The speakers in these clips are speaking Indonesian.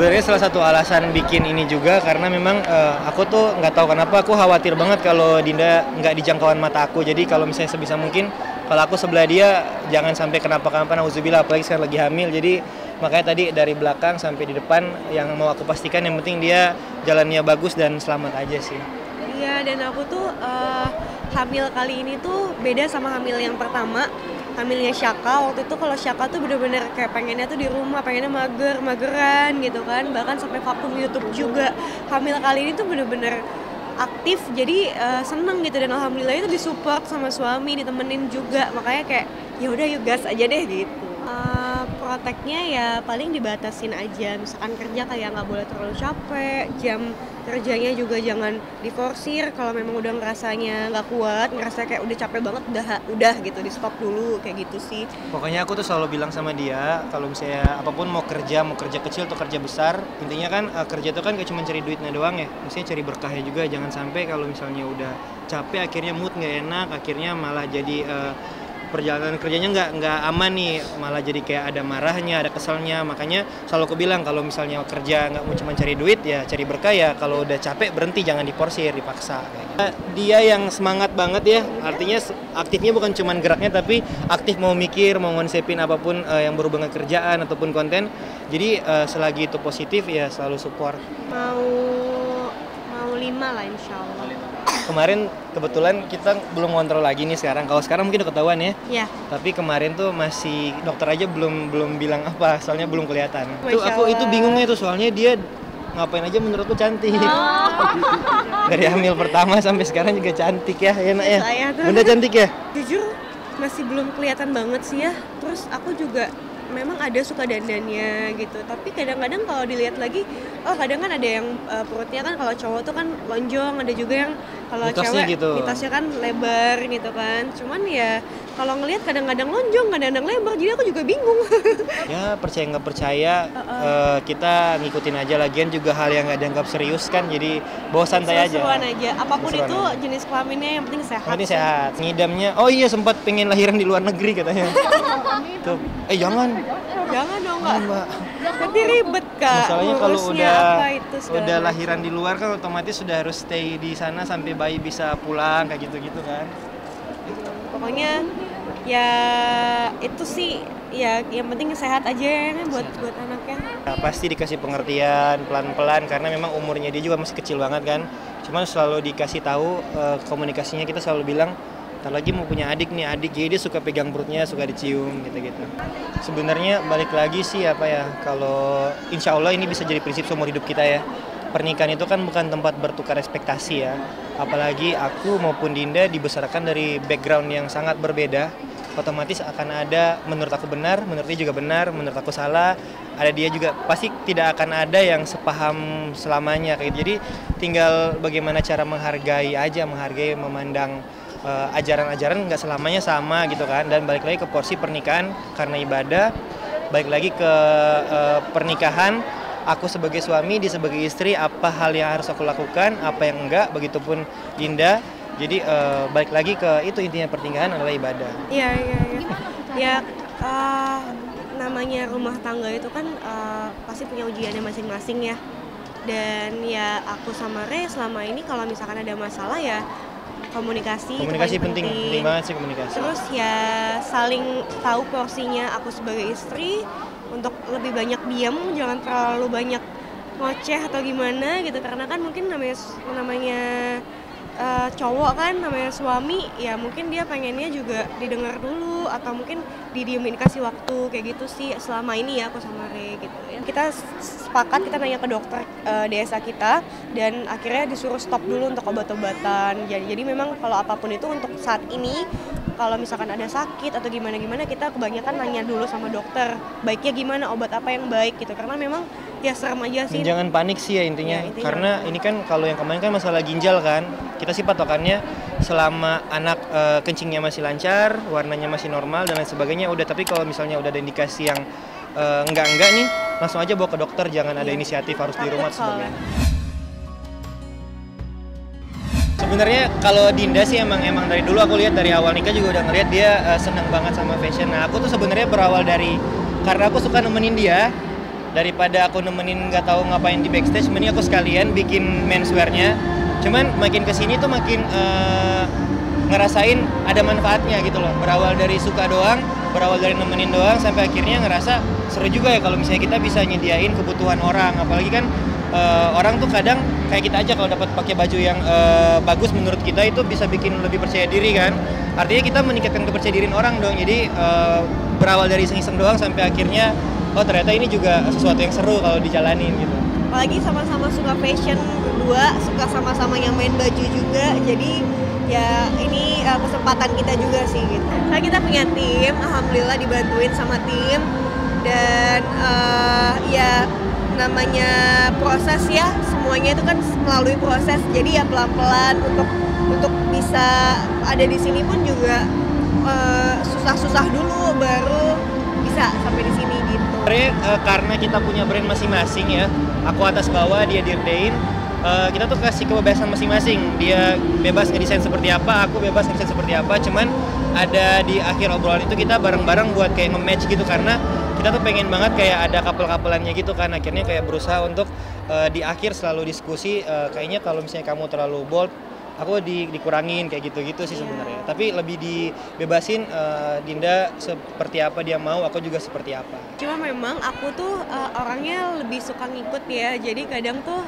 Sebenarnya salah satu alasan bikin ini juga karena memang aku tuh nggak tahu kenapa aku khawatir banget kalau Dinda nggak di jangkauan mata aku. Jadi kalau misalnya sebisa mungkin kalau aku sebelah dia jangan sampai kenapa-kenapa, nauzubillah, apalagi sekarang lagi hamil. Jadi makanya tadi dari belakang sampai di depan yang mau aku pastikan yang penting dia jalannya bagus dan selamat aja sih. Iya, dan aku tuh hamil kali ini tuh beda sama hamil yang pertama. Hamilnya Syaka, waktu itu kalau Syaka tuh bener-bener kayak pengennya tuh di rumah, pengennya mageran gitu kan, bahkan sampai vakum YouTube juga. Hamil kali ini tuh bener-bener aktif, jadi seneng gitu, dan alhamdulillah itu disupport sama suami, ditemenin juga, makanya kayak ya udah yuk gas aja deh gitu. Proteknya ya paling dibatasin aja, misalkan kerja kayak nggak boleh terlalu capek, jam kerjanya juga jangan diforsir. Kalau memang udah ngerasanya nggak kuat, ngerasa kayak udah capek banget, udah gitu, di stop dulu kayak gitu sih. Pokoknya aku tuh selalu bilang sama dia kalau misalnya apapun mau kerja kecil atau kerja besar, intinya kan kerja itu kan gak cuma cari duitnya doang ya, mestinya cari berkahnya juga. Jangan sampai kalau misalnya udah capek akhirnya mood nggak enak, akhirnya malah jadi perjalanan kerjanya nggak aman nih, malah jadi kayak ada marahnya, ada keselnya. Makanya selalu aku bilang kalau misalnya kerja nggak mau cuma cari duit ya cari berkah, ya kalau udah capek berhenti, jangan diporsir, dipaksa kayak gitu. Dia yang semangat banget ya, artinya aktifnya bukan cuma geraknya tapi aktif mau mikir, mau ngonsepin apapun yang berhubungan kerjaan ataupun konten. Jadi selagi itu positif ya selalu support. Mau 5 lah insya Allah. Kemarin kebetulan kita belum ngontrol lagi nih sekarang. Kalau sekarang mungkin udah ketahuan ya. Iya. Tapi kemarin tuh masih dokter aja belum bilang apa, soalnya belum kelihatan. Masya Tuh aku itu bingungnya tuh, soalnya dia ngapain aja menurutku cantik. Dari hamil pertama sampai sekarang juga cantik ya, enak ya. Bunda cantik ya? Jujur masih belum kelihatan banget sih ya. Terus aku juga memang ada suka dandannya gitu, tapi kadang-kadang kalau dilihat lagi, kadang kan ada yang perutnya kan kalau cowok tuh kan lonjong, ada juga yang kalau cewek gitu. mitosnya kan lebar gitu kan. Cuman ya kalau ngelihat kadang-kadang lonjong, kadang-kadang lebar, jadi aku juga bingung. Ya percaya nggak percaya, kita ngikutin aja, lagian juga hal yang nggak dianggap serius kan, jadi bawa santai aja. Seru-seruan aja, apapun itu jenis kelaminnya yang penting sehat. Yang penting sehat. Ngidamnya, oh iya sempat pengen lahiran di luar negeri katanya. Tuh, jangan dong Mbak. Tapi ribet Kak. Masalahnya kalau udah macam. lahiran di luar kan otomatis sudah harus stay di sana sampai bayi bisa pulang kayak gitu-gitu kan. Pokoknya ya itu sih ya, yang penting sehat aja ya buat anaknya. Nah, pasti dikasih pengertian pelan-pelan karena memang umurnya dia juga masih kecil banget kan. Cuman selalu dikasih tahu, komunikasinya kita selalu bilang ntar lagi mau punya adik nih, jadi dia suka pegang perutnya, suka dicium gitu-gitu. Sebenarnya balik lagi sih kalau insya Allah ini bisa jadi prinsip seumur hidup kita ya. Pernikahan itu kan bukan tempat bertukar ekspektasi ya. Apalagi aku maupun Dinda dibesarkan dari background yang sangat berbeda. Otomatis akan ada menurut aku benar, menurut dia juga benar, menurut aku salah. Ada dia juga, pasti tidak akan ada yang sepaham selamanya kayak gitu. Jadi tinggal bagaimana cara menghargai aja, memandang ajaran-ajaran nggak selamanya sama gitu kan. Dan balik lagi ke porsi pernikahan karena ibadah, balik lagi ke pernikahan, aku sebagai suami, dia sebagai istri, apa hal yang harus aku lakukan, apa yang enggak, begitupun Dinda. Jadi balik lagi ke itu, intinya pernikahan adalah ibadah. Iya. Ya namanya rumah tangga itu kan pasti punya ujiannya masing-masing ya. Dan ya aku sama Re selama ini kalau misalkan ada masalah ya komunikasi penting banget sih komunikasi. Terus ya saling tahu porsinya, aku sebagai istri untuk lebih banyak diam, jangan terlalu banyak ngoceh atau gimana gitu, karena kan mungkin namanya cowok kan, namanya suami ya mungkin dia pengennya juga didengar dulu atau mungkin didiemin, kasih waktu kayak gitu sih selama ini ya aku sama Re gitu ya. Kita sepakat, kita nanya ke dokter DSA kita dan akhirnya disuruh stop dulu untuk obat-obatan. Jadi memang kalau apapun itu untuk saat ini, kalau misalkan ada sakit atau gimana kita kebanyakan nanya dulu sama dokter baiknya gimana, obat apa yang baik gitu, karena memang ya serem aja sih. Jangan panik sih ya intinya, karena ini kan kalau yang kemarin kan masalah ginjal kan, kita sih patokannya selama anak kencingnya masih lancar, warnanya masih normal dan lain sebagainya udah. Tapi kalau misalnya udah ada indikasi yang enggak nih, langsung aja bawa ke dokter, jangan ada inisiatif harus di rumah sebagainya. Sebenarnya kalau Dinda sih emang dari dulu aku lihat, dari awal nikah juga udah ngeliat dia senang banget sama fashion. Nah aku tuh sebenarnya berawal dari karena aku suka nemenin dia. daripada aku nemenin nggak tahu ngapain di backstage, mending aku sekalian bikin menswear-nya. Cuman makin kesini tuh makin ngerasain ada manfaatnya gitu loh. Berawal dari suka doang, berawal dari nemenin doang, sampai akhirnya ngerasa seru juga ya kalau misalnya kita bisa nyediain kebutuhan orang. Apalagi kan orang tuh kadang kayak kita aja kalau dapat pakai baju yang bagus menurut kita itu bisa bikin lebih percaya diri kan. Artinya kita meningkatkan kepercayaan diri orang dong. Jadi berawal dari iseng-iseng doang sampai akhirnya oh ternyata ini juga sesuatu yang seru kalau dijalanin gitu. Apalagi sama-sama suka fashion berdua, suka sama-sama yang main baju juga. Jadi ya ini kesempatan kita juga sih gitu. Saya kita punya tim, alhamdulillah dibantuin sama tim dan ya namanya proses ya, semuanya itu kan melalui proses. Jadi ya pelan-pelan untuk bisa ada di sini pun juga susah-susah dulu baru bisa sampai di sini gitu. Karena kita punya brand masing-masing ya, aku atas bawah, dia Dirdain. Kita tuh kasih kebebasan masing-masing. Dia bebas ngedesain seperti apa, aku bebas ngedesain seperti apa. Cuman ada di akhir obrolan itu kita bareng-bareng buat kayak nge-match gitu, karena kita tuh pengen banget kayak ada couple-coupleannya gitu kan. Akhirnya kayak berusaha untuk di akhir selalu diskusi, kayaknya kalau misalnya kamu terlalu bold, aku dikurangin kayak gitu-gitu sih sebenarnya. Tapi lebih dibebasin, Dinda seperti apa dia mau, aku juga seperti apa. Cuma memang aku tuh orangnya lebih suka ngikut ya. Jadi kadang tuh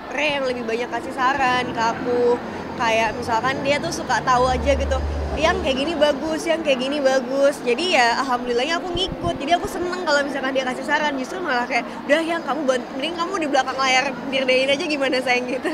Re yang lebih banyak kasih saran ke aku. Kayak misalkan dia tuh suka tahu aja gitu, yang kayak gini bagus, yang kayak gini bagus. Jadi ya alhamdulillahnya aku ngikut. Jadi aku seneng kalau misalkan dia kasih saran. Justru malah kayak, udah yang kamu mending kamu di belakang layar Dirdain aja gimana sayang gitu.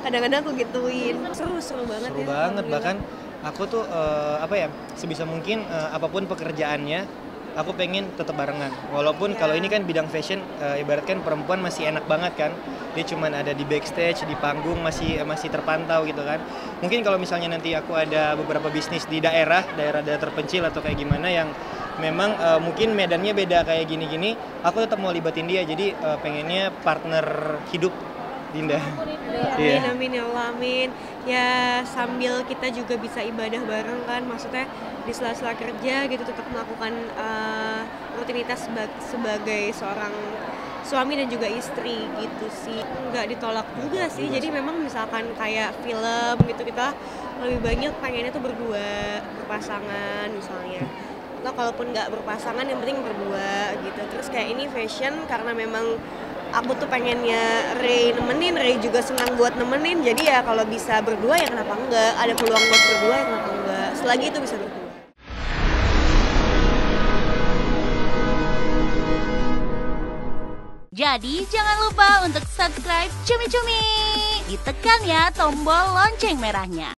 Kadang-kadang aku gituin. Seru banget Seru ya. banget, bahkan aku tuh apa ya, sebisa mungkin apapun pekerjaannya aku pengen tetap barengan. Walaupun kalau ini kan bidang fashion, ibaratkan perempuan masih enak banget kan. Dia cuman ada di backstage, di panggung masih terpantau gitu kan. Mungkin kalau misalnya nanti aku ada beberapa bisnis di daerah terpencil atau kayak gimana yang memang mungkin medannya beda kayak gini-gini, aku tetap mau libatin dia. Jadi pengennya partner hidup Dinda. Amin, amin ya Allah, amin. Ya sambil kita juga bisa ibadah bareng kan, maksudnya di sela-sela kerja gitu tetap melakukan rutinitas sebagai seorang suami dan juga istri gitu sih. Nggak ditolak juga sih, jadi memang misalkan kayak film gitu kita lebih banyak pengennya tuh berdua, berpasangan misalnya. Atau kalaupun nggak berpasangan yang penting berdua gitu. Terus kayak ini fashion karena memang aku tuh pengennya Ray nemenin, Ray juga senang buat nemenin. Jadi ya kalau bisa berdua ya kenapa enggak? Ada peluang buat berdua ya kenapa enggak? Selagi itu bisa berdua. Jadi jangan lupa untuk subscribe Cumi Cumi. Ditekan ya tombol lonceng merahnya.